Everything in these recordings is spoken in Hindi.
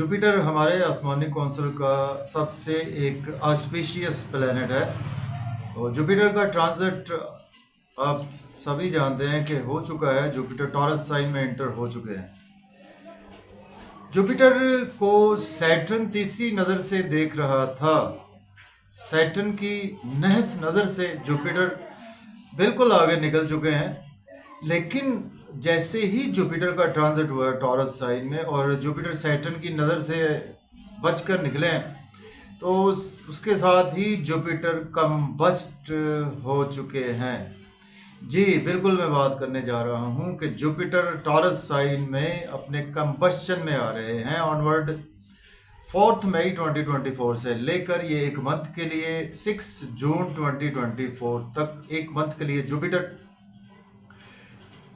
जुपिटर हमारे आसमानी कौंसल का सबसे एक ऑस्पिशियस प्लैनेट है। तो जुपिटर का ट्रांजिट आप सभी जानते हैं कि हो चुका है। जुपिटर टॉरस साइन में एंटर हो चुके हैं। जुपिटर को सैटर्न तीसरी नज़र से देख रहा था। सैटर्न की नहस नज़र से जुपिटर बिल्कुल आगे निकल चुके हैं, लेकिन जैसे ही जुपिटर का ट्रांजिट हुआ टॉरस साइन में और जुपिटर सैटर्न की नज़र से बचकर निकले हैं, तो उसके साथ ही जुपिटर कंबस्ट हो चुके हैं। जी बिल्कुल, मैं बात करने जा रहा हूं कि जुपिटर टॉरस साइन में अपने कंबस्शन में आ रहे हैं ऑनवर्ड 4 मई 2024 से लेकर ये एक मंथ के लिए 6 जून 2024 तक एक मंथ के लिए जुपिटर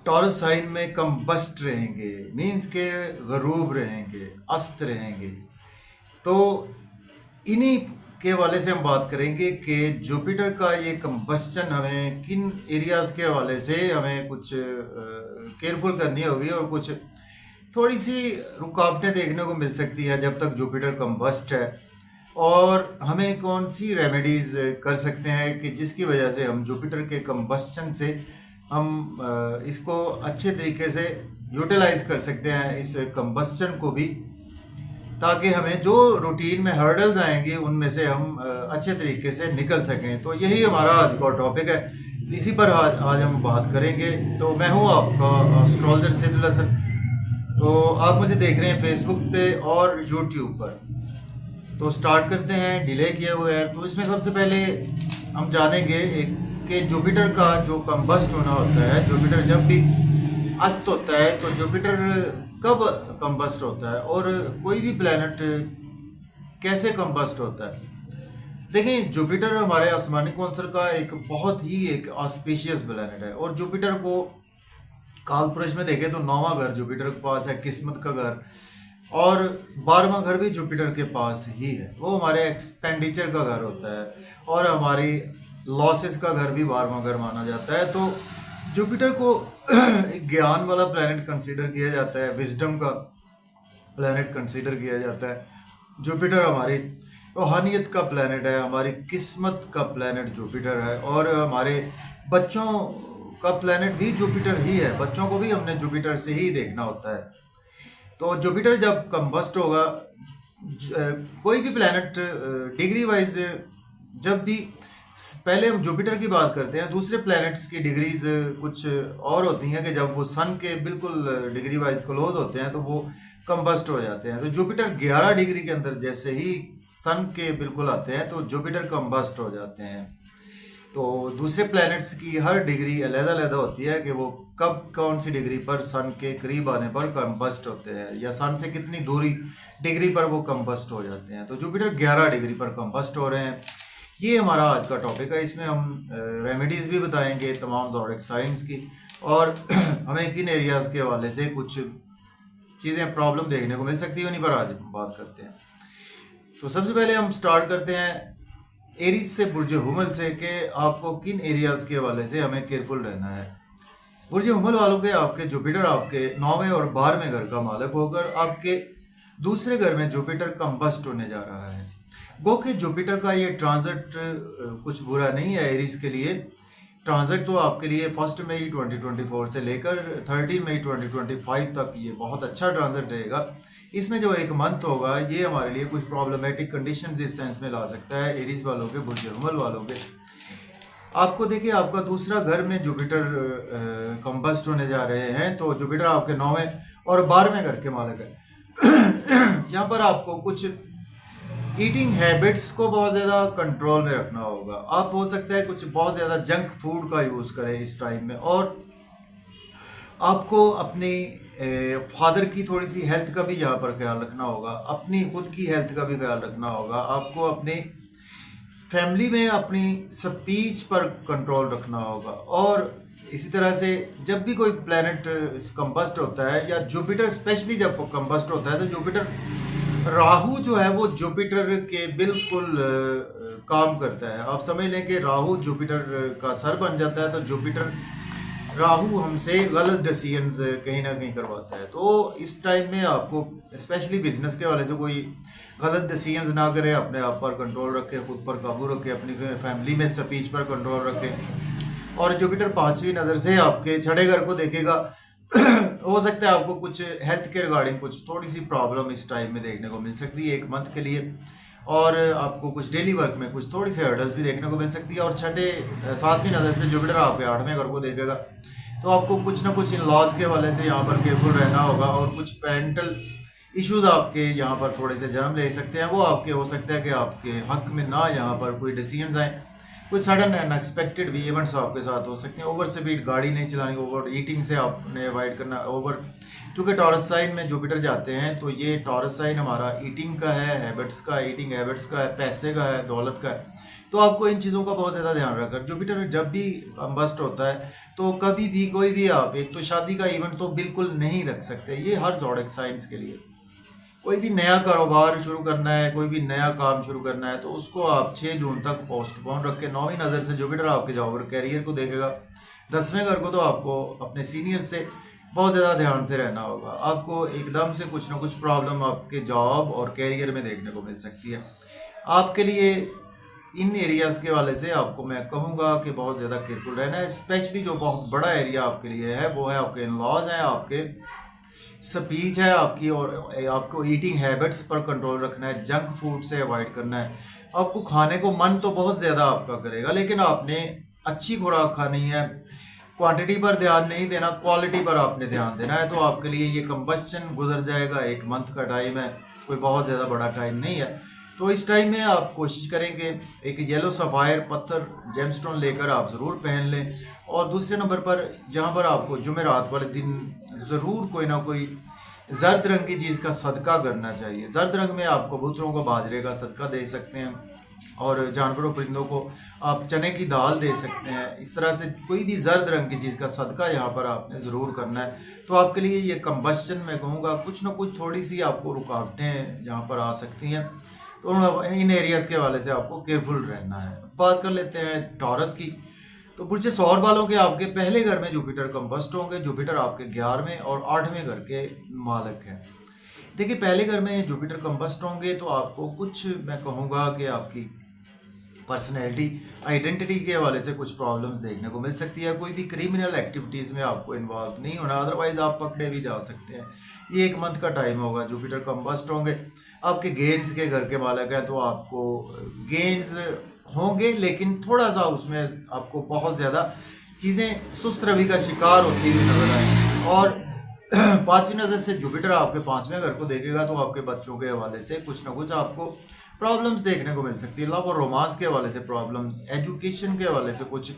टॉरस साइन में कंबस्ट रहेंगे, मीन्स के गरूब रहेंगे, अस्त रहेंगे। तो इन्हीं के हवाले से हम बात करेंगे कि जुपिटर का ये कंबस्चन हमें किन एरियाज़ के हवाले से हमें कुछ केयरफुल करनी होगी और कुछ थोड़ी सी रुकावटें देखने को मिल सकती हैं जब तक जुपिटर कंबस्ट है, और हमें कौन सी रेमेडीज़ कर सकते हैं कि जिसकी वजह से हम जुपिटर के कंबस्चन से हम इसको अच्छे तरीके से यूटिलाइज कर सकते हैं, इस कंबस्चन को भी, ताकि हमें जो रूटीन में हर्डल्स आएंगे उनमें से हम अच्छे तरीके से निकल सकें। तो यही हमारा आज का टॉपिक है, इसी पर आज हम बात करेंगे। तो मैं हूँ आपका एस्ट्रोलॉजर सिद्दुल हसन। तो आप मुझे देख रहे हैं फेसबुक पे और यूट्यूब पर। तो स्टार्ट करते हैं डिले किए हुए हैं। तो इसमें सबसे पहले हम जानेंगे कि जुपिटर का जो कंबस्ट होना होता है, जुपिटर जब भी अस्त होता है तो जुपिटर कब कंबस्ट होता है और कोई भी प्लैनेट कैसे कंबस्ट होता है। देखिए, जुपिटर हमारे आसमानी कौंसल का एक बहुत ही एक ऑस्पिशियस प्लैनेट है, और जुपिटर को कालपुरुष में देखें तो 9वां घर जुपिटर के पास है, किस्मत का घर, और 12वां घर भी जुपिटर के पास ही है। वो हमारे एक्सपेंडिचर का घर होता है और हमारी लॉसेस का घर भी 12वां घर माना जाता है। तो जुपिटर को एक ज्ञान वाला प्लैनेट कंसीडर किया जाता है, विजडम का प्लैनेट कंसीडर किया जाता है। जुपिटर हमारी रूहानियत का प्लैनेट है, हमारी किस्मत का प्लैनेट जुपिटर है, और हमारे बच्चों का प्लैनेट भी जुपिटर ही है। बच्चों को भी हमने जुपिटर से ही देखना होता है। तो जुपिटर जब कंबस्ट होगा, कोई भी प्लैनेट डिग्री वाइज, जब भी पहले हम जुपिटर की बात करते हैं, दूसरे प्लैनेट्स की डिग्रीज कुछ और होती हैं कि जब वो सन के बिल्कुल डिग्री वाइज क्लोज होते हैं तो वो कंबस्ट हो जाते हैं। तो जुपिटर 11 डिग्री के अंदर जैसे ही सन के बिल्कुल आते हैं तो जुपिटर कंबस्ट हो जाते हैं। तो दूसरे प्लैनेट्स की हर डिग्री अलग-अलग होती है कि वो कब कौन सी डिग्री पर सन के करीब आने पर कंबस्ट होते हैं, या सन से कितनी दूरी डिग्री पर वो कंबस्ट हो जाते हैं। तो जुपिटर 11 डिग्री पर कंबस्ट हो रहे हैं। ये हमारा आज का टॉपिक है। इसमें हम रेमेडीज़ भी बताएंगे तमाम ज़ोडिक साइंस की, और हमें किन एरियाज़ के हवाले से कुछ चीज़ें प्रॉब्लम देखने को मिल सकती है, उन्हीं पर आज बात करते हैं। तो सबसे पहले हम स्टार्ट करते हैं एरीज से, बुर्ज हुमल से, कि आपको किन एरियाज़ के हवाले से हमें केयरफुल रहना है। बुर्ज हुमल वालों के आपके जुपिटर आपके 9वें और 12वें घर का मालिक होकर आपके दूसरे घर में जुपिटर कंबस्ट होने जा रहा है। गो कि जुपिटर का ये ट्रांजिट कुछ बुरा नहीं है एरीज के लिए। ट्रांजिट तो आपके लिए 1 मई 2024 से लेकर 13 मई 2025 तक ये बहुत अच्छा ट्रांजिट रहेगा। इसमें जो एक मंथ होगा ये हमारे लिए कुछ प्रॉब्लमेटिक कंडीशंस इस सेंस में ला सकता है एरीज वालों के, बुर्ज हुमल वालों के। आपको देखिए, आपका दूसरा घर में जुपिटर कंबस्ट होने जा रहे हैं, तो जुपिटर आपके 9वें और 12वें घर के मालिक है। यहाँ पर आपको कुछ ईटिंग हैबिट्स को बहुत ज़्यादा कंट्रोल में रखना होगा। आप हो सकता है कुछ बहुत ज़्यादा जंक फूड का यूज़ करें इस टाइम में, और आपको अपनी फादर की थोड़ी सी हेल्थ का भी यहाँ पर ख्याल रखना होगा, अपनी खुद की हेल्थ का भी ख्याल रखना होगा। आपको अपनी फैमिली में अपनी स्पीच पर कंट्रोल रखना होगा। और इसी तरह से जब भी कोई प्लैनेट कंबस्ट होता है, या जुपिटर स्पेशली जब कंबस्ट होता है, तो जुपिटर राहु जो है वो जुपिटर के बिल्कुल काम करता है। आप समझ लें कि राहु जुपिटर का सर बन जाता है। तो जुपिटर राहु हमसे गलत डिसीजंस कहीं ना कहीं करवाता है। तो इस टाइम में आपको स्पेशली बिजनेस के वाले से कोई गलत डिसीजंस ना करें, अपने आप पर कंट्रोल रखें, खुद पर काबू रखें, अपनी फैमिली में स्पीच पर कंट्रोल रखें। और जुपिटर 5वीं नज़र से आपके छठे घर को देखेगा। हो सकता है आपको कुछ हेल्थ के रिगार्डिंग कुछ थोड़ी सी प्रॉब्लम इस टाइम में देखने को मिल सकती है 1 मंथ के लिए, और आपको कुछ डेली वर्क में कुछ थोड़ी सी हर्डल्स भी देखने को मिल सकती है। और 7वीं नज़र से जुपिटर आपके 8वें घर को देखेगा, तो आपको कुछ ना कुछ इन लॉज के वाले से यहाँ पर केयरफुल रहना होगा। और कुछ पेरेंटल इश्यूज आपके यहाँ पर थोड़े से जन्म ले सकते हैं, वो आपके हो सकता है कि आपके हक में ना यहाँ पर कोई डिसीजन आए, कोई सडन अनएक्सपेक्टेड भी इवेंट्स आपके साथ हो सकते हैं। ओवर स्पीड गाड़ी नहीं चलानी, ओवर ईटिंग से आपने अवॉइड करना। ओवर चूँकि टॉरस साइन में जुपिटर जाते हैं, तो ये टॉरस साइन हमारा ईटिंग का है, हैबिट्स का, ईटिंग हैबिट्स का है, पैसे का है, दौलत का है। तो आपको इन चीज़ों का बहुत ज़्यादा ध्यान रखकर, जुपिटर जब भी कंबस्ट होता है तो कभी भी कोई भी आप एक तो शादी का इवेंट तो बिल्कुल नहीं रख सकते। ये हर ज़ोडिक साइंस के लिए कोई भी नया कारोबार शुरू करना है, कोई भी नया काम शुरू करना है, तो उसको आप 6 जून तक पोस्टपोन रखें। 9वीं नज़र से जुपिटर आपके जॉब और कैरियर को देखेगा। 10वें घर को तो आपको अपने सीनियर से बहुत ज़्यादा ध्यान से रहना होगा। आपको एकदम से कुछ ना कुछ प्रॉब्लम आपके जॉब और कैरियर में देखने को मिल सकती है। आपके लिए इन एरियाज़ के वाले से आपको मैं कहूँगा कि बहुत ज़्यादा केयरफुल रहना है। स्पेशली जो बहुत बड़ा एरिया आपके लिए है वो है आपके इन लॉज हैं, आपके स्पीच है आपकी, और आपको ईटिंग हैबिट्स पर कंट्रोल रखना है, जंक फूड से अवॉइड करना है। आपको खाने को मन तो बहुत ज़्यादा आपका करेगा, लेकिन आपने अच्छी खुराक खानी है, क्वांटिटी पर ध्यान नहीं देना, क्वालिटी पर आपने ध्यान देना है। तो आपके लिए ये कंबस्शन गुजर जाएगा, 1 मंथ का टाइम है, कोई बहुत ज़्यादा बड़ा टाइम नहीं है। तो इस टाइम में आप कोशिश करेंगे एक येलो सफ़ायर पत्थर जेमस्टोन लेकर आप ज़रूर पहन लें। और दूसरे नंबर पर जहाँ पर आपको जुमेरात वाले दिन ज़रूर कोई ना कोई जर्द रंग की चीज़ का सदका करना चाहिए। जर्द रंग में आप कबूतरों को बाजरे का सदका दे सकते हैं, और जानवरों परिंदों को आप चने की दाल दे सकते हैं। इस तरह से कोई भी जर्द रंग की चीज़ का सदका यहाँ पर आपने ज़रूर करना है। तो आपके लिए ये कंबस्शन मैं कहूँगा कुछ ना कुछ थोड़ी सी आपको रुकावटें यहाँ पर आ सकती हैं, तो इन एरियाज़ के हवाले से आपको केयरफुल रहना है। बात कर लेते हैं टॉरस की। तो बुर्ज सौर वालों के आपके पहले घर में जुपिटर कंबस्ट होंगे। जुपिटर आपके 11वें और 8वें घर के मालिक हैं। देखिए, पहले घर में जुपिटर कंबस्ट होंगे तो आपको कुछ मैं कहूँगा कि आपकी पर्सनैलिटी आइडेंटिटी के हवाले से कुछ प्रॉब्लम्स देखने को मिल सकती है। कोई भी क्रिमिनल एक्टिविटीज़ में आपको इन्वॉल्व नहीं होना, अदरवाइज आप पकड़े भी जा सकते हैं। ये 1 मंथ का टाइम होगा। जुपिटर कंबस्ट होंगे, आपके गेन्स के घर के मालिक हैं, तो आपको गेन्स होंगे, लेकिन थोड़ा सा उसमें आपको बहुत ज़्यादा चीज़ें सुस्त रवि का शिकार होती हुई नजर आएंगी। और 5वीं नज़र से जुपिटर आपके 5वें घर को देखेगा, तो आपके बच्चों के हवाले से कुछ ना कुछ आपको प्रॉब्लम्स देखने को मिल सकती है। लव और रोमांस के हवाले से प्रॉब्लम, एजुकेशन के हवाले से कुछ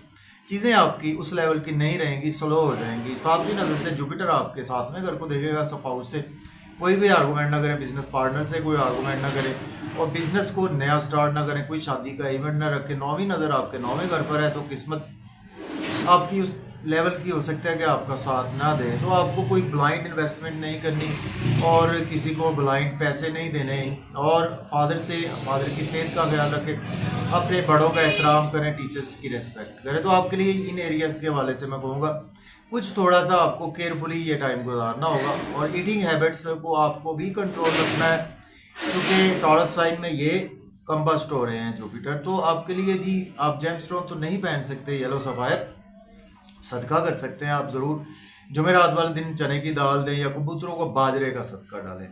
चीज़ें आपकी उस लेवल की नहीं रहेंगी, स्लो हो जाएंगी। 7वीं नज़र से जुपिटर आपके 7वें घर को देखेगा। स्पाउस से कोई भी आर्गूमेंट ना करें, बिजनेस पार्टनर से कोई आर्गूमेंट ना करें, और बिजनेस को नया स्टार्ट ना करें, कोई शादी का इवेंट ना रखें। 9वीं नज़र आपके 9वें घर पर है, तो किस्मत आपकी उस लेवल की हो सकता है कि आपका साथ ना दे। तो आपको कोई ब्लाइंड इन्वेस्टमेंट नहीं करनी, और किसी को ब्लाइंड पैसे नहीं देने, और फादर की सेहत का ख्याल रखें, अपने बड़ों का एहतराम करें, टीचर्स की रेस्पेक्ट करें। तो आपके लिए इन एरियाज़ के हवाले से मैं कहूँगा कुछ थोड़ा सा आपको केयरफुली ये टाइम गुजारना होगा। और ईटिंग हैबिट्स को आपको भी कंट्रोल रखना है, क्योंकि टॉरस साइन में ये कंबस्ट हो रहे हैं जुपिटर। तो आपके लिए भी आप जेमस्टोन तो नहीं पहन सकते, येलो सफ़ायर सदका कर सकते हैं आप ज़रूर। जुमेरात वाले दिन चने की दाल दें, या कबूतरों को बाजरे का सदका डालें।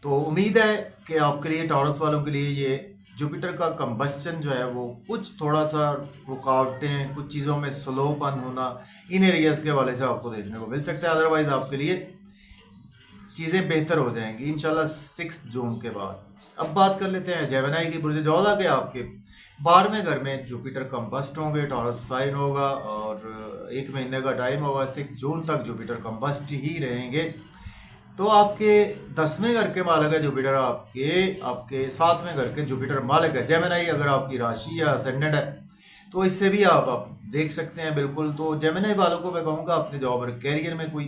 तो उम्मीद है कि आपके लिए, टॉरस वालों के लिए, ये जुपिटर का कंबस्चन जो है वो कुछ थोड़ा सा रुकावटें, कुछ चीज़ों में स्लोपन होना, इन एरियाज़ के हवाले से आपको देखने को मिल सकता है। अदरवाइज़ आपके लिए चीज़ें बेहतर हो जाएंगी इंशाल्लाह 6 जून के बाद। अब बात कर लेते हैं जेमिनी की। बुर्ज जोधा के आपके 12वें घर में जुपिटर कंबस्ट होंगे, टॉरस साइन होगा, और 1 महीने का टाइम होगा। 6 जून तक जुपिटर कंबस्ट ही रहेंगे। तो आपके 10वें घर के मालिक है जुपिटर, आपके 7वें घर के जुपिटर मालिक है जेमिनी। अगर आपकी राशि या असेंडेंट है तो इससे भी आप देख सकते हैं बिल्कुल। तो जेमिनी वालों को मैं कहूँगा अपने जॉब और कैरियर में कोई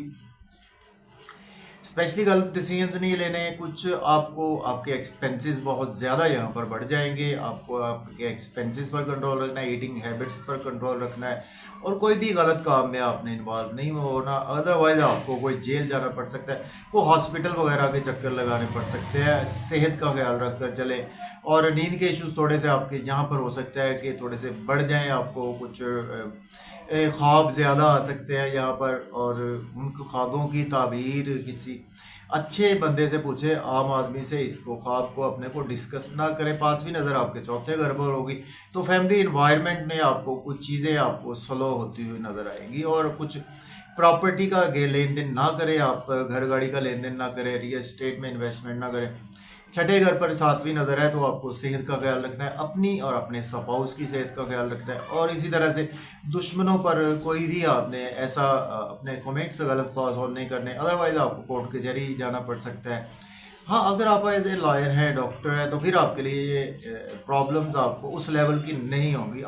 स्पेशली गलत डिसीजंस नहीं लेने। कुछ आपको आपके एक्सपेंसेस बहुत ज़्यादा यहाँ पर बढ़ जाएंगे। आपको आपके एक्सपेंसेस पर कंट्रोल रखना है, ईटिंग हैबिट्स पर कंट्रोल रखना है, और कोई भी गलत काम में आपने इन्वॉल्व नहीं होना। अदरवाइज आपको कोई जेल जाना पड़ सकता है, को हॉस्पिटल वगैरह के चक्कर लगाने पड़ सकते हैं। सेहत का ख्याल रख कर चलें। और नींद के इश्यूज थोड़े से आपके यहाँ पर हो सकता है कि थोड़े से बढ़ जाएं। आपको कुछ ख्वाब ज़्यादा आ सकते हैं यहाँ पर, और उन ख्वाबों की ताबीर किसी अच्छे बंदे से पूछे, आम आदमी से इसको ख्वाब को अपने को डिस्कस ना करें। पांचवी नज़र आपके चौथे घर पर होगी, तो फैमिली इन्वायरमेंट में आपको कुछ चीज़ें आपको स्लो होती हुई नज़र आएंगी। और कुछ प्रॉपर्टी का लेन देन ना करें, आप घर गाड़ी का लेन देन ना करें, रियल एस्टेट में इन्वेस्टमेंट ना करें। छठे घर पर सातवीं नज़र है, तो आपको सेहत का ख्याल रखना है, अपनी और अपने स्पाउस की सेहत का ख्याल रखना है। और इसी तरह से दुश्मनों पर कोई भी आपने ऐसा अपने कमेंट्स से गलत पास ऑन नहीं करने, अदरवाइज आपको कोर्ट कचहरी जाना पड़ सकता है। हाँ, अगर आप एज ए लॉयर हैं, डॉक्टर हैं, तो फिर आपके लिए ये प्रॉब्लम्स आपको उस लेवल की नहीं होंगी।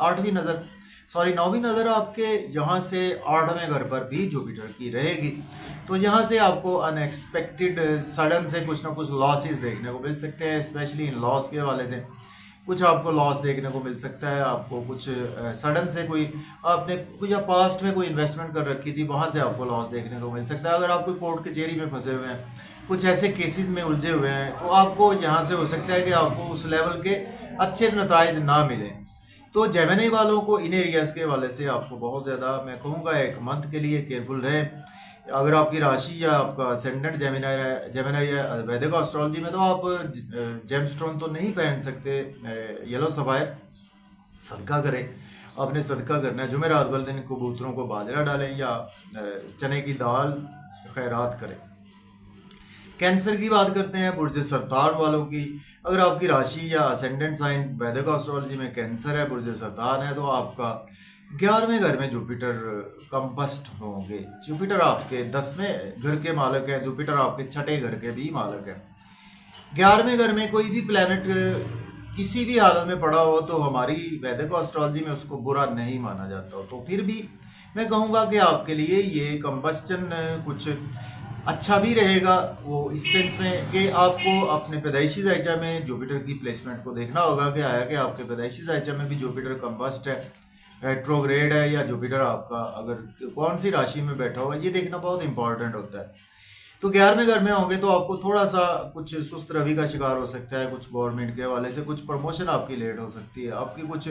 नौवीं नज़र आपके यहाँ से 8वें घर पर भी जुपिटर की रहेगी, तो यहाँ से आपको अनएक्सपेक्टेड सडन से कुछ ना कुछ लॉसेस देखने को मिल सकते हैं। स्पेशली इन लॉस के हवाले से कुछ आपको लॉस देखने को मिल सकता है। आपको कुछ सडन से कोई आपने कुछ पास्ट में कोई इन्वेस्टमेंट कर रखी थी, वहाँ से आपको लॉस देखने को मिल सकता है। अगर आप कोई कोर्ट कचहरी में फंसे हुए हैं, कुछ ऐसे केसेस में उलझे हुए हैं, तो आपको यहाँ से हो सकता है कि आपको उस लेवल के अच्छे नताइज ना मिलें। तो जेमिनी वालों को इन एरियाज के हवाले से आपको बहुत ज़्यादा, मैं कहूँगा, एक मंथ के लिए केयरफुल रहें। अगर आपकी राशि या आपका असेंडेंट जेमिनी है वैदिक एस्ट्रोलॉजी में, तो आप जेमस्टोन तो नहीं पहन सकते येलो सफायर। सदका करें, आपने सदका करना है। जुमेरात वाले दिन कबूतरों को बाजरा डालें या चने की दाल खैरात करें। कैंसर की बात करते हैं, बुर्ज सरतान वालों की। अगर आपकी राशि या असेंडेंट साइन वैदिक एस्ट्रोलॉजी में कैंसर है, बुर्ज सरतान है, तो आपका 11वें घर में जुपिटर कंबस्ट होंगे। जुपिटर आपके 10वें घर के मालक है, जुपिटर आपके छठे घर के भी मालक है। 11वें घर में कोई भी प्लैनेट किसी भी हालत में पड़ा हो, तो हमारी वैदिक एस्ट्रोलॉजी में उसको बुरा नहीं माना जाता हो। तो फिर भी मैं कहूँगा कि आपके लिए ये कंबस्टन कुछ अच्छा भी रहेगा, वो इस सेंस में कि आपको अपने पैदाइशी जायचा में जुपिटर की प्लेसमेंट को देखना होगा कि आया कि आपके पैदाइशी जायचा में भी जुपिटर कंबस्ट है, रेट्रोग्रेड है, या जुपिटर आपका अगर कौन सी राशि में बैठा होगा, ये देखना बहुत इंपॉर्टेंट होता है। तो 11वें घर में होंगे तो आपको थोड़ा सा कुछ सुस्त रवि का शिकार हो सकता है। कुछ गवर्नमेंट के हवाले से कुछ प्रमोशन आपकी लेट हो सकती है। आपकी कुछ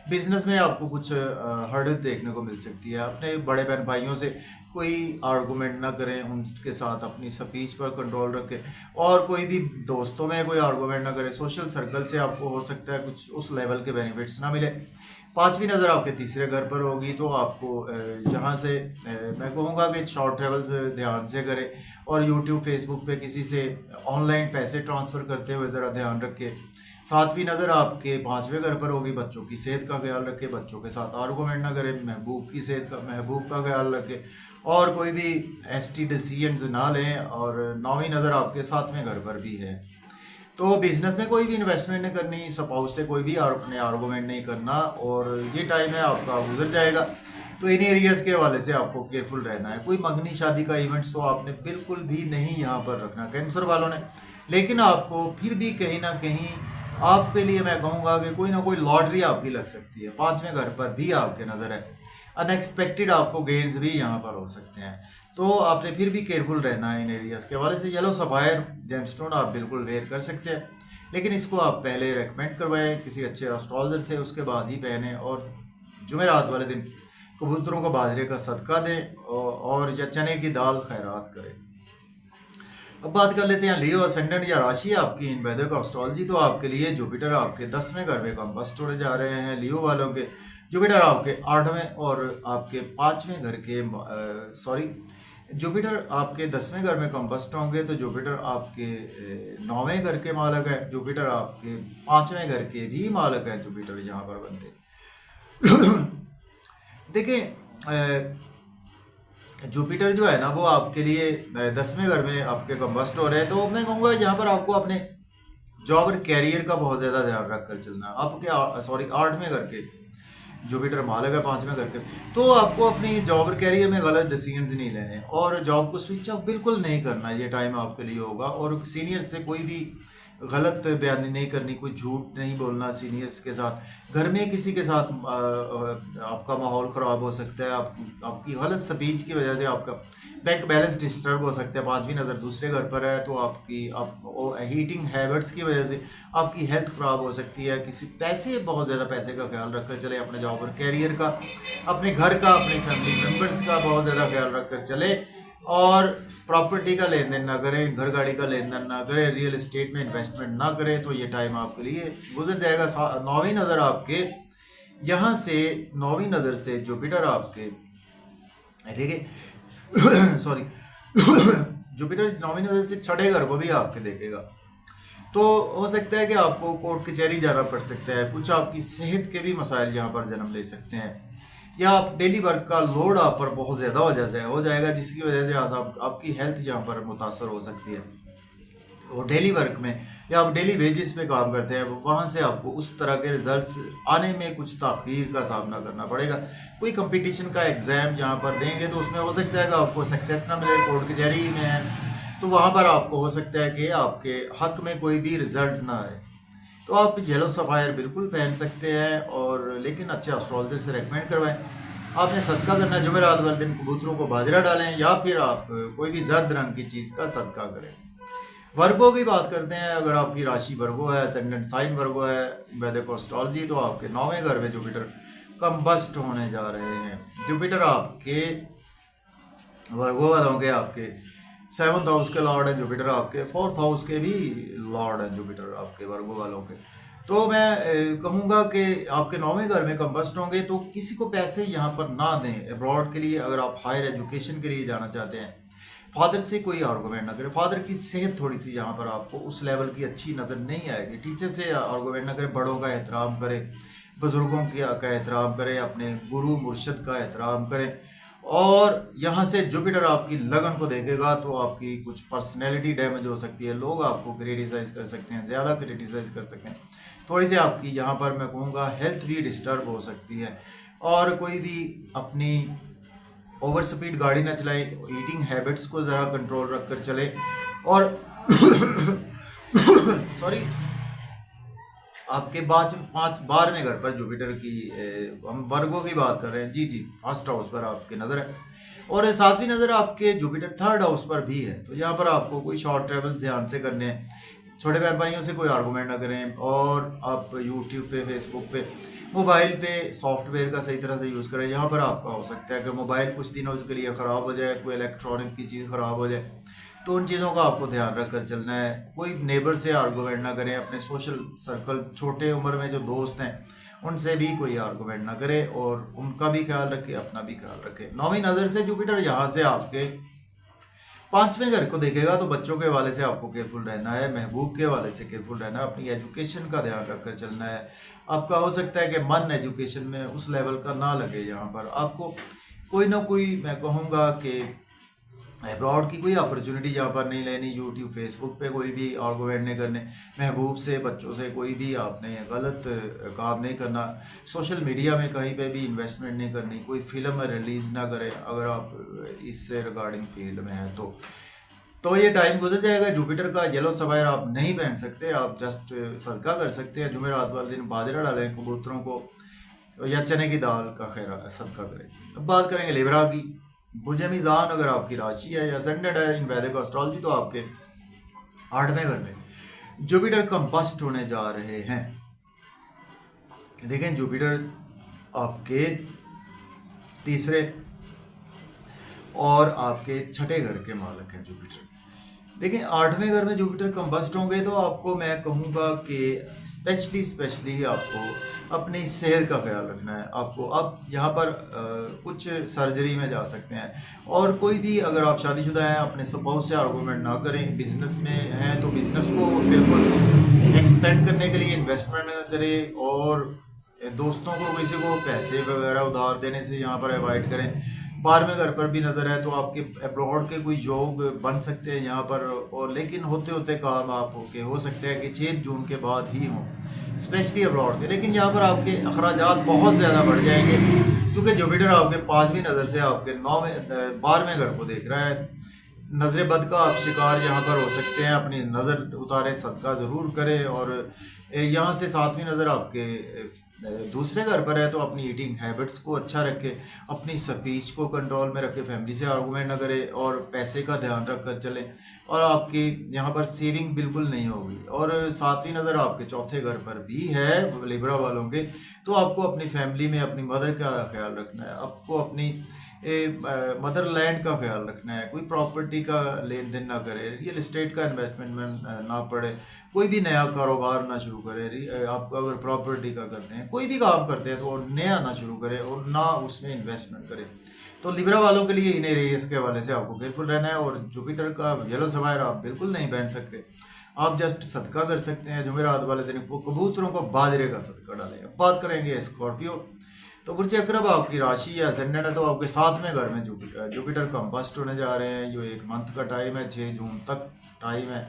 बिजनेस में आपको कुछ हर्डल देखने को मिल सकती है। अपने बड़े बहन भाइयों से कोई आर्गूमेंट ना करें, उनके साथ अपनी स्पीच पर कंट्रोल रखें, और कोई भी दोस्तों में कोई आर्गूमेंट ना करें। सोशल सर्कल से आपको हो सकता है कुछ उस लेवल के बेनिफिट्स ना मिले। 5वीं नज़र आपके तीसरे घर पर होगी, तो आपको यहाँ से मैं कहूँगा कि शॉर्ट ट्रेवल्स ध्यान से करें, और यूट्यूब फेसबुक पे किसी से ऑनलाइन पैसे ट्रांसफ़र करते हुए ज़रा ध्यान रखें। 7वीं नज़र आपके 5वें घर पर होगी, बच्चों की सेहत का ख्याल रखें, बच्चों के साथ आर्गूमेंट ना करें, महबूब का ख्याल रखें, और कोई भी एसटी डिसीजंस ना लें। और 9वीं नज़र आपके 7वें घर पर भी है, तो बिजनेस में कोई भी इन्वेस्टमेंट नहीं करनी, स्पाउस से कोई भी अपने आर्गूमेंट नहीं करना, और ये टाइम है आपका गुजर जाएगा। तो इन एरियाज के हवाले से आपको केयरफुल रहना है। कोई मंगनी शादी का इवेंट्स तो आपने बिल्कुल भी नहीं यहाँ पर रखना कैंसर वालों ने। लेकिन आपको फिर भी कहीं ना कहीं आपके लिए मैं कहूँगा कि कोई ना कोई लॉटरी आपकी लग सकती है। 5वें घर पर भी आपके नज़र है, अनएक्सपेक्टेड आपको गेन्स भी यहाँ पर हो सकते हैं। तो आपने फिर भी केयरफुल रहना है इन एरियाज़ के हवाले से। येलो सफ़ायर जेमस्टोन आप बिल्कुल वेयर कर सकते हैं, लेकिन इसको आप पहले रेकमेंड करवाएं किसी अच्छे एस्ट्रोलॉजर से, उसके बाद ही पहने। और जुमेरात वाले दिन कबूतरों को बाजरे का सदका दें, और या चने की दाल खैरात करें। अब बात कर लेते हैं लियो असेंडेंट या राशि आपकी इन वैदिक एस्ट्रोलॉजी। तो आपके लिए जुपिटर आपके 10वें घर में कंबस्ट होने जा रहे हैं। लियो वालों के जुपिटर आपके 8वें और आपके 5वें घर के जुपिटर आपके 10वें घर में कंबस्ट होंगे, तो जुपिटर आपके 9वें घर के मालक है। जुपिटर आपके 5वें घर के भी मालक है। जुपिटर यहाँ पर बनते देखिए, जुपिटर जो है ना, वो आपके लिए 10वें घर में आपके कंबस्ट हो रहे हैं। तो मैं कहूँगा यहाँ पर आपको अपने जॉब और कैरियर का बहुत ज़्यादा ध्यान रख कर चलना है। आपके 8वें घर के जुपिटर मालक है 5वें घर के, तो आपको अपनी जॉब और कैरियर में गलत डिसीजंस नहीं लेने और जॉब को स्विच ऑफ बिल्कुल नहीं करना। ये टाइम आपके लिए होगा और सीनियर से कोई भी गलत बयानी नहीं करनी, कोई झूठ नहीं बोलना सीनियर्स के साथ। घर में किसी के साथ आपका माहौल ख़राब हो सकता है, आपकी गलत स्पीच की वजह से आपका बैंक बैलेंस डिस्टर्ब हो सकता है। 5वीं नज़र दूसरे घर पर है तो हीटिंग हैबिट्स की वजह से आपकी हेल्थ ख़राब हो सकती है। किसी पैसे, बहुत ज़्यादा पैसे का ख्याल रखकर चले, अपने जॉब और कैरियर का, अपने घर का, अपने फैमिली मेम्बर्स का बहुत ज़्यादा ख्याल रखकर चले और प्रॉपर्टी का लेन देन ना करें, घर गाड़ी का लेन देन ना करें, रियल एस्टेट में इन्वेस्टमेंट ना करें। तो ये टाइम आपके लिए गुजर जाएगा। 9वीं नज़र आपके यहाँ से, 9वीं नज़र से जुपिटर आपके, देखिए सॉरी जुपिटर 9वीं नज़र से 6ठे घर को भी आपके देखेगा। तो हो सकता है कि आपको कोर्ट कचहरी जाना पड़ सकता है, कुछ आपकी सेहत के भी मसाइल यहाँ पर जन्म ले सकते हैं, या आप डेली वर्क का लोड आप पर बहुत ज़्यादा हो जाएगा जिसकी वजह से आपकी हेल्थ यहाँ पर मुतासर हो सकती है। और डेली वर्क में या आप डेली वेजेस पे काम करते हैं, वहाँ से आपको उस तरह के रिजल्ट्स आने में कुछ ताख़ीर का सामना करना पड़ेगा। कोई कंपटीशन का एग्ज़ाम जहाँ पर देंगे तो उसमें हो सकता है कि आपको सक्सेस ना मिले, कोर्ट कचहरी में है तो वहाँ पर आपको हो सकता है कि आपके हक में कोई भी रिजल्ट ना आए। तो आप येलो सफ़ायर बिल्कुल पहन सकते हैं, और लेकिन अच्छे एस्ट्रोलॉजर से रेकमेंड करवाएं। आपने सदका करना है, जुमेरात वाले दिन कबूतरों को बाजरा डालें या फिर आप कोई भी जर्द रंग की चीज़ का सदका करें। वर्गो की बात करते हैं, अगर आपकी राशि वर्गो है, असेंडेंट साइन वर्गो है वैदिक एस्ट्रोलॉजी, तो आपके 9वें घर में जुपिटर कंबस्ट होने जा रहे हैं। जुपिटर आपके वर्गो वालों के आपके 7th हाउस के लॉर्ड हैं, जुपिटर आपके 4th हाउस के भी लॉर्ड हैं, जुपिटर आपके वर्गो वालों के। तो मैं कहूँगा कि आपके 9वें घर में कंबस्ट होंगे, तो किसी को पैसे यहाँ पर ना दें अब्रॉड के लिए। अगर आप हायर एजुकेशन के लिए जाना चाहते हैं, फादर से कोई आर्गूमेंट ना करें। फादर की सेहत थोड़ी सी यहाँ पर आपको उस लेवल की अच्छी नज़र नहीं आएगी। टीचर से आर्गूमेंट ना करें, बड़ों का एहतराम करें, बुज़ुर्गों का एहतराम करें, अपने गुरु मुर्शद का एहतराम करें। और यहाँ से जुपिटर आपकी लगन को देखेगा तो आपकी कुछ पर्सनैलिटी डैमेज हो सकती है, लोग आपको क्रिटिसाइज़ कर सकते हैं, ज़्यादा क्रिटिसाइज़ कर सकते हैं। थोड़ी सी आपकी यहाँ पर मैं कहूँगा हेल्थ भी डिस्टर्ब हो सकती है, और कोई भी अपनी ओवर स्पीड गाड़ी ना चलाएं, ईटिंग हैबिट्स को ज़रा कंट्रोल रख कर चले। और सॉरी आपके 12वें घर पर जुपिटर की, हम वर्गों की बात कर रहे हैं, जी 1st हाउस पर आपकी नज़र है, और 7वीं नज़र आपके जुपिटर 3rd हाउस पर भी है। तो यहाँ पर आपको कोई शॉर्ट ट्रेवल ध्यान से करने हैं, छोटे बहन भाइयों से कोई आर्गूमेंट ना करें, और आप यूट्यूब पे, फेसबुक पे, मोबाइल पे सॉफ्टवेयर का सही तरह से यूज़ करें। यहाँ पर आपका हो सकता है कि मोबाइल कुछ दिनों के लिए ख़राब हो जाए, कोई इलेक्ट्रॉनिक की चीज़ ख़राब हो जाए, तो उन चीज़ों का आपको ध्यान रख कर चलना है। कोई नेबर से आर्गूमेंट ना करें, अपने सोशल सर्कल, छोटे उम्र में जो दोस्त हैं उनसे भी कोई आर्गूमेंट ना करें, और उनका भी ख्याल रखें, अपना भी ख्याल रखें। 9वीं नज़र से जुपिटर यहाँ से आपके 5वें घर को देखेगा, तो बच्चों के हवाले से आपको केयरफुल रहना है, महबूब के हवाले से केयरफुल रहना है, अपनी एजुकेशन का ध्यान रखकर चलना है। आपका हो सकता है कि मन एजुकेशन में उस लेवल का ना लगे, यहाँ पर आपको कोई ना कोई, मैं कहूँगा कि अब्रॉड की कोई अपॉर्चुनिटी यहाँ पर नहीं लेनी। यूट्यूब फेसबुक पे कोई भी आर्गूमेंट नहीं करने, महबूब से, बच्चों से कोई भी आपने गलत काम नहीं करना, सोशल मीडिया में कहीं पे भी इन्वेस्टमेंट नहीं करनी, कोई फिल्म रिलीज़ ना करें अगर आप इससे रिगार्डिंग फील्ड में हैं तो ये टाइम गुजर जाएगा। जुपिटर का येलो सफ़ायर आप नहीं पहन सकते, आप जस्ट सदका कर सकते हैं, जुमेरात वाले दिन बाजरा डालें कबूतरों को, या चने की दाल का खैर सदका करें। अब बात करेंगे लिब्रा की। बुर्ज मीज़ान अगर आपकी राशि है या असेंडेंट है इन वैदिक एस्ट्रोलॉजी, तो आपके 8वें घर में जुपिटर कंबस्ट होने जा रहे हैं। देखें जुपिटर आपके 3रे और आपके 6ठे घर के मालिक हैं जुपिटर। देखें 8वें घर में जुपिटर कंबस्ट होंगे, तो आपको मैं कहूँगा कि स्पेशली आपको अपनी सेहत का ख्याल रखना है। आपको अब यहाँ पर कुछ सर्जरी में जा सकते हैं, और कोई भी अगर आप शादीशुदा हैं अपने स्पाउस से आर्गूमेंट ना करें। बिजनेस में हैं तो बिजनेस को बिल्कुल एक्सपेंड करने के लिए इन्वेस्टमेंट करें, और दोस्तों को, किसी को पैसे वगैरह उधार देने से यहाँ पर अवॉइड करें। 12वें घर पर भी नज़र है, तो आपके अब्रॉड के कोई जॉब बन सकते हैं यहाँ पर, और लेकिन होते होते काम आप हो सकता है कि 6 जून के बाद ही हों। स्पेशली अब्रॉड के। लेकिन यहाँ पर आपके अखराजात बहुत ज़्यादा बढ़ जाएंगे, क्योंकि जुपिटर आपके 5वीं नज़र से आपके 9वें 12वें घर को देख रहा है। नज़र बद का आप शिकार यहाँ पर हो सकते हैं, अपनी नज़र उतारें, सदका ज़रूर करें। और यहाँ से 7वीं नज़र आपके दूसरे घर पर है, तो अपनी ईटिंग हैबिट्स को अच्छा रखें, अपनी स्पीच को कंट्रोल में रखें, फैमिली से आर्गूमेंट न करें और पैसे का ध्यान रख कर चलें। और आपकी यहाँ पर सेविंग बिल्कुल नहीं होगी। और 7वीं नज़र आपके चौथे घर पर भी है लिब्रा वालों के, तो आपको अपनी फैमिली में अपनी मदर का ख्याल रखना है, आपको अपनी मदरलैंड का ख्याल रखना है। कोई प्रॉपर्टी का लेन देन ना करे, रियल इस्टेट का इन्वेस्टमेंट में ना पड़े, कोई भी नया कारोबार ना शुरू करे। आप अगर प्रॉपर्टी का करते हैं, कोई भी काम करते हैं, तो नया ना शुरू करें और ना उसमें इन्वेस्टमेंट करें। तो लिब्रा वालों के लिए इन्हें रेस के हवाले से आपको केयरफुल रहना है। और जुपिटर का येलो सफायर आप बिल्कुल नहीं पहन सकते, आप जस्ट सदका कर सकते हैं। जुमेरात वाले दिन को कबूतरों को बाजरे का सदका डालें। अब बात करेंगे स्कॉर्पियो। तो बुर्ज अकरब आपकी राशि या असेंडेंट है, तो आपके 7वें घर में जुपिटर कंबस्ट होने जा रहे हैं। जो एक मंथ का टाइम है, 6 जून तक टाइम है।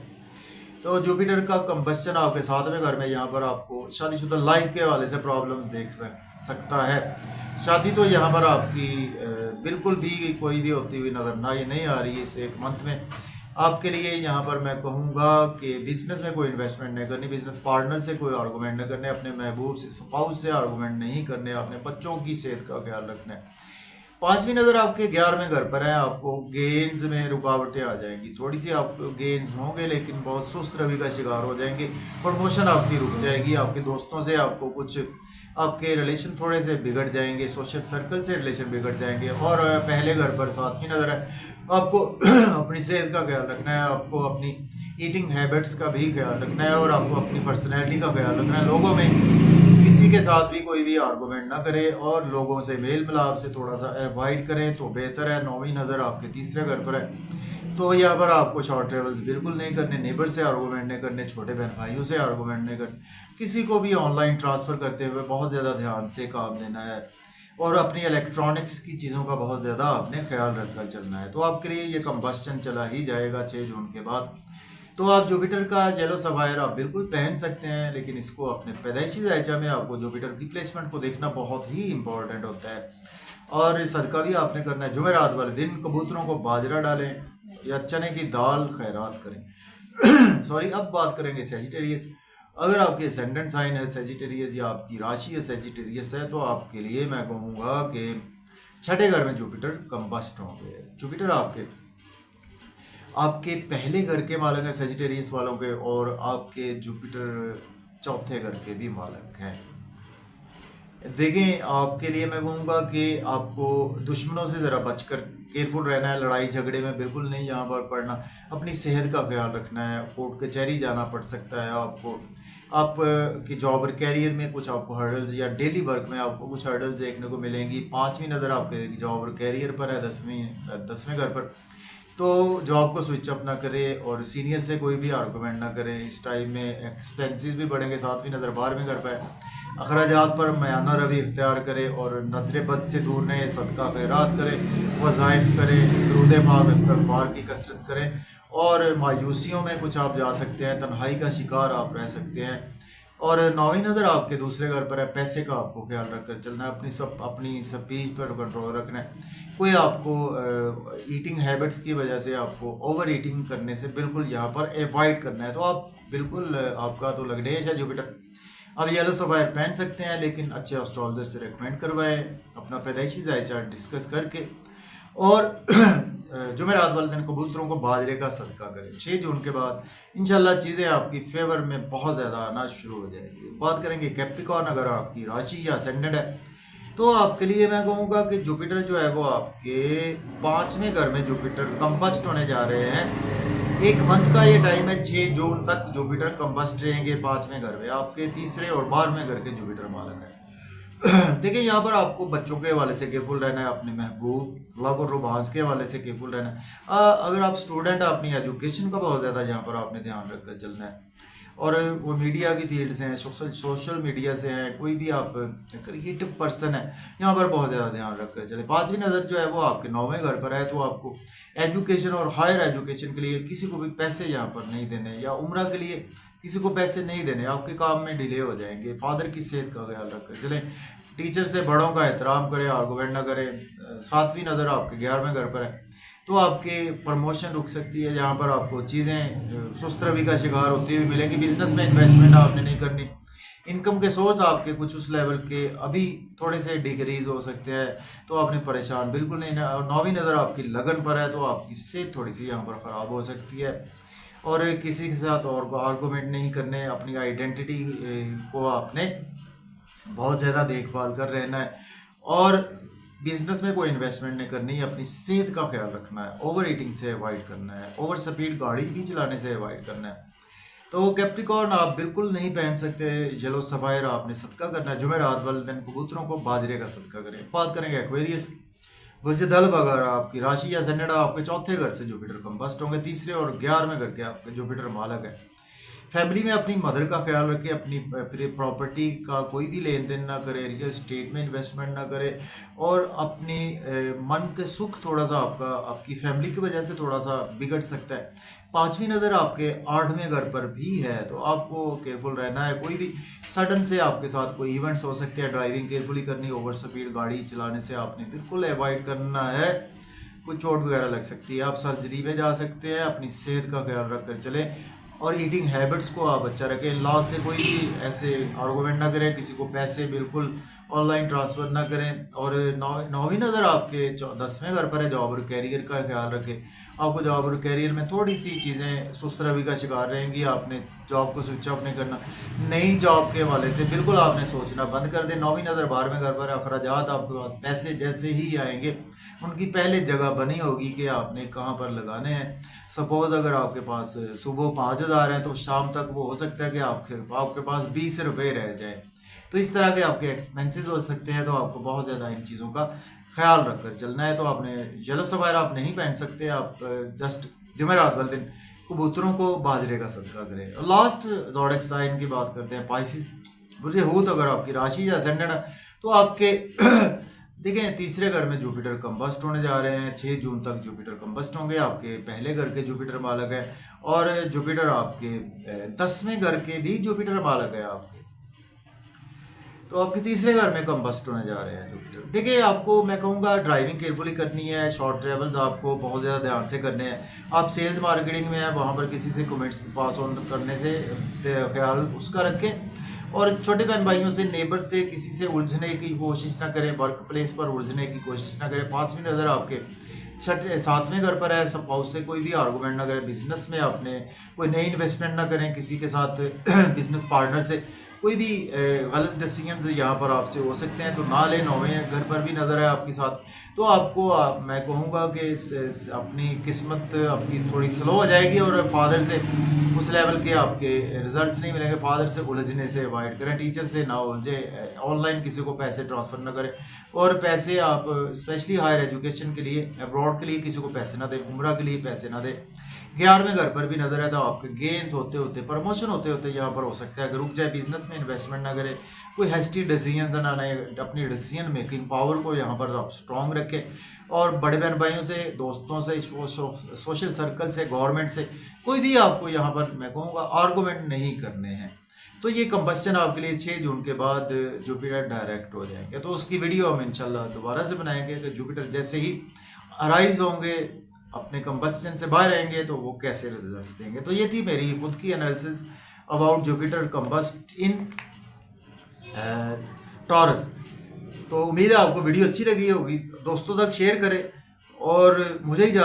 तो जुपिटर का कंबस्टन आपके 7वें घर में, यहाँ पर आपको शादीशुदा लाइफ के हवाले से प्रॉब्लम्स देख सकता है। शादी तो यहाँ पर आपकी बिल्कुल भी कोई भी होती हुई नज़र नहीं आ रही है इस एक मंथ में। आपके लिए यहाँ पर मैं कहूँगा कि बिजनेस में कोई इन्वेस्टमेंट नहीं करनी, बिजनेस पार्टनर से कोई आर्गूमेंट नहीं करने, अपने महबूब से स्पाउस से आर्गूमेंट नहीं करने, अपने बच्चों की सेहत का ख्याल रखना है। 5वीं नज़र आपके 11वें घर पर है, आपको गेन्स में रुकावटें आ जाएंगी, थोड़ी सी आपको गेन्स होंगे लेकिन बहुत सुस्त रवि का शिकार हो जाएंगे। प्रमोशन आपकी रुक जाएगी, आपके दोस्तों से आपको कुछ आपके रिलेशन थोड़े से बिगड़ जाएंगे, सोशल सर्कल से रिलेशन बिगड़ जाएंगे। और पहले घर पर 7वीं नज़र है, आपको अपनी सेहत का ख्याल रखना है, आपको अपनी ईटिंग हैबिट्स का भी ख्याल रखना है और आपको अपनी पर्सनैलिटी का ख्याल रखना है। लोगों में किसी के साथ भी कोई भी आर्गूमेंट ना करें और लोगों से मेल मिलाप से थोड़ा सा अवॉइड करें तो बेहतर है। 9वीं नज़र आपके तीसरे घर पर है, तो यहाँ पर आपको शॉर्ट ट्रेवल्स बिल्कुल नहीं करने, नेबर से आर्गूमेंट नहीं करने, छोटे बहन भाइयों से आर्गूमेंट नहीं करने, किसी को भी ऑनलाइन ट्रांसफ़र करते हुए बहुत ज़्यादा ध्यान से काम लेना है और अपनी इलेक्ट्रॉनिक्स की चीज़ों का बहुत ज़्यादा आपने ख्याल रखकर चलना है। तो आपके लिए ये कंबस्टन चला ही जाएगा 6 जून के बाद। तो आप जुपिटर का येलो सफायर आप बिल्कुल पहन सकते हैं, लेकिन इसको अपने पैदाइशी जायजा में आपको जुपिटर की प्लेसमेंट को देखना बहुत ही इंपॉर्टेंट होता है। और सदका भी आपने करना है। जुमेरात वाले दिन कबूतरों को बाजरा डालें या चने की दाल खैरात करें। सॉरी, अब बात करेंगे सेजिटेरियस। अगर आपके असेंडेंट साइन है सेजिटेरियस या आपकी राशि है सेजिटेरियस है, तो आपके लिए मैं कहूँगा कि 6ठे घर में जुपिटर कंबस्ट होंगे। जुपिटर आपके पहले घर के मालक हैं सेजिटेरियस वालों के, और आपके जुपिटर चौथे घर के भी मालक हैं। देखें, आपके लिए मैं कहूँगा कि आपको दुश्मनों से ज़रा बचकर केयरफुल रहना है, लड़ाई झगड़े में बिल्कुल नहीं यहाँ पर पड़ना, अपनी सेहत का ख्याल रखना है। कोर्ट कचहरी जाना पड़ सकता है आपको, आप की जॉब और कैरियर में कुछ आपको हर्डल्स या डेली वर्क में आपको कुछ हर्डल्स देखने को मिलेंगी। 5वीं नज़र आपके जॉब और कैरियर पर है 10वें घर पर, तो जॉब को स्विच अप ना करें और सीनियर से कोई भी आर्गूमेंट ना करें। इस टाइम में एक्सपेंसेस भी बढ़ेंगे। 7वीं नज़र 12वें घर पर है, अखराजात पर मयाना रवि इख्तियार करें और नजर बद से दूर रहें, सदका खैरात करें, वज़ाइफ करें, दुरूद पाक इस्तग़फ़ार की कसरत करें। और मायूसियों में कुछ आप जा सकते हैं, तन्हाई का शिकार आप रह सकते हैं। और 9वीं नज़र आपके दूसरे घर पर है, पैसे का आपको ख्याल रखकर चलना है, अपनी स्पीच पर कंट्रोल रखना है। कोई आपको ईटिंग हैबिट्स की वजह से आपको ओवर ईटिंग करने से बिल्कुल यहाँ पर अवॉइड करना है। तो आप बिल्कुल आपका तो लगनेश है जुपिटर, आप येलो सफायर पहन सकते हैं, लेकिन अच्छे एस्ट्रोलॉजर से रेकमेंड करवाएं अपना पैदाइशी जायजा चार्ट डिस्कस करके। और जुमेरात वाले दिन कबूतरों को बाजरे का सदका करें। 6 जून के बाद इंशाल्लाह चीज़ें आपकी फेवर में बहुत ज़्यादा आना शुरू हो जाएगी। बात करेंगे कैप्रिकॉर्न। अगर आपकी राशि या असेंडेंट है, तो आपके लिए मैं कहूँगा कि जुपिटर जो है वो आपके 5वें घर में जुपिटर कंबस्ट होने जा रहे हैं। एक मंथ का ये टाइम है, 6 जून तक जुपिटर कंबस्ट रहेंगे 5वें घर में। आपके तीसरे और 12वें घर के जुपिटर मालक है। देखिए, यहाँ पर आपको बच्चों के हवाले से केयरफुल रहना है, अपने महबूब लव और रोमांस के हवाले से केयरफुल रहना है। अगर आप स्टूडेंट हैं, अपनी एजुकेशन का बहुत ज़्यादा यहाँ पर आपने ध्यान रखकर चलना है। और वो मीडिया की फील्ड से हैं, सोशल मीडिया से हैं, कोई भी आप क्रिएटिव पर्सन है, यहाँ पर बहुत ज़्यादा ध्यान रखकर चले। 5वीं नज़र जो है वो आपके 9वें घर पर है, तो आपको एजुकेशन और हायर एजुकेशन के लिए किसी को भी पैसे यहाँ पर नहीं देने, या उम्रा के लिए किसी को पैसे नहीं देने, आपके काम में डिले हो जाएंगे। फादर की सेहत का ख्याल रखें चलें। टीचर से बड़ों का एहतराम करें, आर्गुमेंट ना करें। 7वीं नज़र आपके 11वें घर पर है, तो आपके प्रमोशन रुक सकती है, जहाँ पर आपको चीज़ें सुस्त रवि का शिकार होती हुई मिलेगी। बिजनेस में इन्वेस्टमेंट आपने नहीं करनी। इनकम के सोर्स आपके कुछ उस लेवल के अभी थोड़े से डिक्रीज हो सकते हैं, तो आपने परेशान बिल्कुल नहीं ना। 9वीं नज़र आपकी लगन पर है, तो आपकी सेहत थोड़ी सी यहाँ पर ख़राब हो सकती है। और किसी के साथ और आर्गूमेंट नहीं करने, अपनी आइडेंटिटी को आपने बहुत ज़्यादा देखभाल कर रहना है। और बिजनेस में कोई इन्वेस्टमेंट नहीं करनी है, अपनी सेहत का ख्याल रखना है, ओवर ईटिंग से अवॉइड करना है, ओवर स्पीड गाड़ी भी चलाने से अवॉइड करना है। तो कैप्रिकॉर्न आप बिल्कुल नहीं पहन सकते येलो सफायर, आपने सदका करना है। जुमेरात वाले दिन कबूतरों को बाजरे का सदका करें। बात करेंगे एक्वेरियस, बुर्ज दल वगैरह आपकी राशि या सन्नड़ा आपके चौथे घर से जुपिटर कंबस्ट होंगे, तीसरे और 11वें घर के आपके जुपिटर मालक है। फैमिली में अपनी मदर का ख्याल रखें, अपनी प्रॉपर्टी का कोई भी लेन देन ना करें, रियल स्टेट में इन्वेस्टमेंट ना करें। और अपनी मन के सुख थोड़ा सा आपकी फैमिली की वजह से थोड़ा सा बिगड़ सकता है। 5वीं नज़र आपके 8वें घर पर भी है, तो आपको केयरफुल रहना है। कोई भी सडन से आपके साथ कोई इवेंट्स हो सकते हैं, ड्राइविंग केयरफुली करनी, ओवर स्पीड गाड़ी चलाने से आपने बिल्कुल अवॉइड करना है। कोई चोट वगैरह लग सकती है, आप सर्जरी में जा सकते हैं। अपनी सेहत का ख्याल रखकर चलें और ईटिंग हैबिट्स को आप अच्छा रखें। लॉ से कोई भी ऐसे आर्गूमेंट ना करें, किसी को पैसे बिल्कुल ऑनलाइन ट्रांसफ़र ना करें। और 9वीं नज़र आपके 10वें घर पर है, जॉब और कैरियर का ख्याल रखें। आपको जॉब और कैरियर में थोड़ी सी चीज़ें सुस्त रवि का शिकार रहेंगी, आपने जॉब को स्विच ऑफ नहीं करना। नई जॉब के हवाले से बिल्कुल आपने सोचना बंद कर दें। 9वीं नज़र 12वें घर पर, अखराजात आपके पास पैसे जैसे ही आएंगे उनकी पहले जगह बनी होगी कि आपने कहाँ पर लगाने हैं। सपोज अगर आपके पास सुबह 5,000 हैं, तो शाम तक वो हो सकता है कि आपके पास 20 रुपये रह जाए। तो इस तरह के आपके एक्सपेंसेस हो सकते हैं, तो आपको बहुत ज़्यादा इन चीज़ों का ख्याल रखकर चलना है। तो आपने येलो सफायर आप नहीं पहन सकते, आप जस्ट जुमेरात वाले दिन कबूतरों को बाजरे का सदका करें। और लास्ट ज़ोडिक साइन की बात करते हैं, पाइसिस बुर्ज हूत अगर आपकी राशि या असेंडेंट है, तो आपके देखें तीसरे घर में जुपिटर कंबस्ट होने जा रहे हैं। 6 जून तक जुपिटर कंबस्ट होंगे, आपके पहले घर के जुपिटर मालक है। और जुपिटर आपके 10वें घर के भी जुपिटर मालक है आपके, तो आपके तीसरे घर में कंबस्ट होने जा रहे हैं जुपिटर। देखिए आपको मैं कहूँगा ड्राइविंग केयरफुली करनी है, शॉर्ट ट्रेवल्स आपको बहुत ज़्यादा ध्यान से करने हैं। आप सेल्स मार्केटिंग में हैं, वहाँ पर किसी से कमेंट्स पास ऑन करने से ख्याल उसका रखें। और छोटे बहन भाइयों से, नेबर से किसी से उलझने की कोशिश ना करें, वर्क प्लेस पर उलझने की कोशिश ना करें। 5वीं नज़र आपके 7वें घर पर है, स्पाउस से कोई भी आर्गूमेंट ना करें। बिजनेस में आपने कोई नई इन्वेस्टमेंट ना करें, किसी के साथ बिजनेस पार्टनर से कोई भी गलत डिसीजन यहाँ पर आपसे हो सकते हैं, तो ना लें। 9वें घर पर भी नज़र है आपके साथ, तो आपको मैं कहूँगा कि अपनी किस्मत आपकी थोड़ी स्लो हो जाएगी और फादर से उस लेवल के आपके रिजल्ट्स नहीं मिलेंगे। फादर से उलझने से अवॉइड करें, टीचर से ना उलझे, ऑनलाइन किसी को पैसे ट्रांसफ़र ना करें। और पैसे आप स्पेशली हायर एजुकेशन के लिए, अब्रॉड के लिए किसी को पैसे ना दें, उम्रा के लिए पैसे ना दें। 11वें घर पर भी नजर है, तो आपके गेन्स होते होते, प्रमोशन होते होते यहाँ पर हो सकता है अगर रुक जाए। बिजनेस में इन्वेस्टमेंट ना करें, कोई हैस्टी डिसीजन ना लें, अपनी डिसीजन मेकिंग पावर को यहाँ पर आप स्ट्रॉन्ग रखें। और बड़े बहन भाइयों से, दोस्तों से, सोशल सर्कल से, गवर्नमेंट से कोई भी आपको यहाँ पर मैं कहूँगा आर्गूमेंट नहीं करने हैं। तो ये कंबस्चन आपके लिए 6 जून के बाद जुपिटर डायरेक्ट हो जाएंगे, तो उसकी वीडियो हम इंशाल्लाह दोबारा से बनाएंगे कि जुपिटर जैसे ही अराइज होंगे, अपने कंबस्चन से बाहर आएंगे, तो वो कैसे रिजल्ट्स देंगे। तो ये थी मेरी खुद की analysis about Jupiter combust in taurus. तो उम्मीद है आपको वीडियो अच्छी लगी होगी, दोस्तों तक शेयर करें और मुझे इजाज़त